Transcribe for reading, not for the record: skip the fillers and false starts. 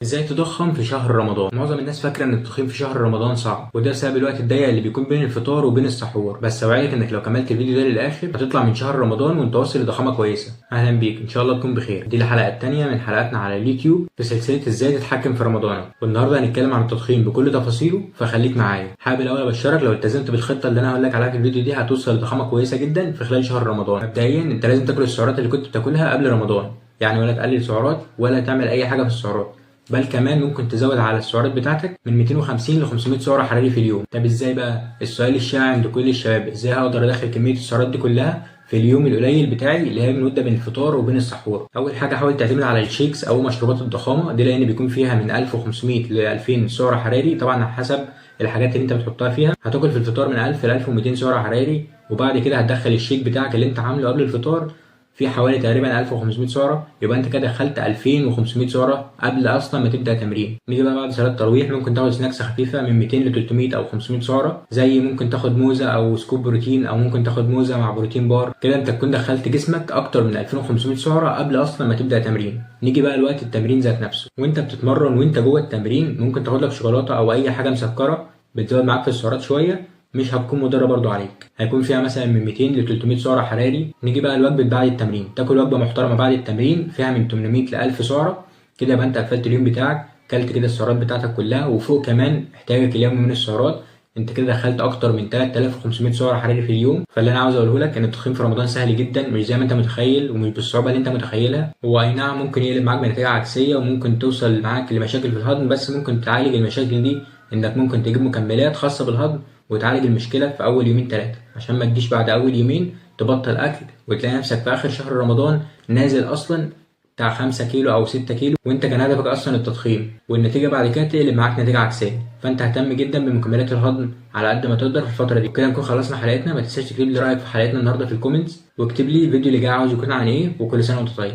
ازاي تضخم في شهر رمضان؟ معظم الناس فاكره ان التضخيم في شهر رمضان صعب، وده بسبب الوقت الضيق اللي بيكون بين الفطار وبين السحور. بس اوعدك انك لو كملت الفيديو ده للاخر هتطلع من شهر رمضان وانت واصل لضخامه كويسه. اهلا بيك، ان شاء الله تكون بخير. دي الحلقه الثانيه من حلقاتنا على اليوتيوب في سلسله ازاي تتحكم في رمضانك، والنهارده هنتكلم عن التضخيم بكل تفاصيله، فخليك معايا. حابب الاول ابشرك لو التزمت بالخطه اللي انا هقول لك عليها في الفيديو دي هتوصل لضخامه كويسه جدا في خلال شهر رمضان. مبدئيا انت لازم تاكل السعرات اللي كنت بتاكلها قبل رمضان، يعني ولا تقلل سعرات ولا تعمل اي حاجه في السعرات، بل كمان ممكن تزود على السعرات بتاعتك من 250 ل 500 سعره حراري في اليوم. طب ازاي بقى؟ السؤال الشائع عند كل الشباب، ازاي هقدر ادخل كميه السعرات دي كلها في اليوم القليل بتاعي اللي هي المده بين الفطار وبين السحور؟ اول حاجه حاول تعتمد على الشيكس او مشروبات الضخامه دي، لان بيكون فيها من 1500 ل 2000 سعره حراري، طبعا على حسب الحاجات اللي انت بتحطها فيها. هتاكل في الفطار من 1000 ل 1200 سعره حراري، وبعد كده هتدخل الشيك بتاعك اللي انت عامله قبل الفطار في حوالي تقريبا 1500 سعره، يبقى انت كده دخلت 2500 سعره قبل اصلا ما تبدا تمرين. نيجي بقى بعد صلاه التراويح ممكن تاخد سناكس خفيفه من 200 ل 300 او 500 سعره، زي ممكن تاخد موزه او سكوب بروتين، او ممكن تاخد موزه مع بروتين بار. كده انت تكون دخلت جسمك اكتر من 2500 سعره قبل اصلا ما تبدا تمرين. نيجي بقى لوقت التمرين ذات نفسه، وانت بتتمرن وانت جوه التمرين ممكن تاخد لك شوكولاته او اي حاجه مسكره بتزود معاك في السعرات شويه، مش هتكون مضره برضو عليك، هيكون فيها مثلا من 200 ل 300 سعره حراري. نيجي بقى لوجبه بعد التمرين، تاكل وجبه محترمه بعد التمرين فيها من 800 ل 1000 سعره، كده يبقى انت قفلت اليوم بتاعك، كلت كده السعرات بتاعتك كلها، وفوق كمان احتياجك اليومي من السعرات. انت كده دخلت اكتر من 3500 سعره حراري في اليوم. فاللي انا عاوز اقوله لك ان التضخيم في رمضان سهل جدا، مش زي ما انت متخيل ومش بالصعوبه اللي انت متخيلها. هو اي نعم ممكن يقلب معاك بنتيجه عكسيه وممكن توصل معاك لمشاكل في الهضم، بس ممكن تعالج المشاكل دي انك ممكن تجيب مكملات خاصه بالهضم وتعالج المشكله في اول يومين ثلاثه، عشان ما تجيش بعد اول يومين تبطل اكل وتلاقي نفسك في اخر شهر رمضان نازل اصلا بتاع 5 كيلو او 6 كيلو، وانت كان هدفك اصلا التضخيم، والنتيجه بعد كده تقلب معاك نتيجه عكسيه. فانت اهتم جدا بمكملات الهضم على قد ما تقدر في الفتره دي. وكده نكون خلصنا حلقتنا. ما تنساش تكتب لي رايك في حلقتنا النهارده في الكومنتس، واكتب لي الفيديو اللي جاي عاوز يكون عن ايه، وكل سنه وانت طيب.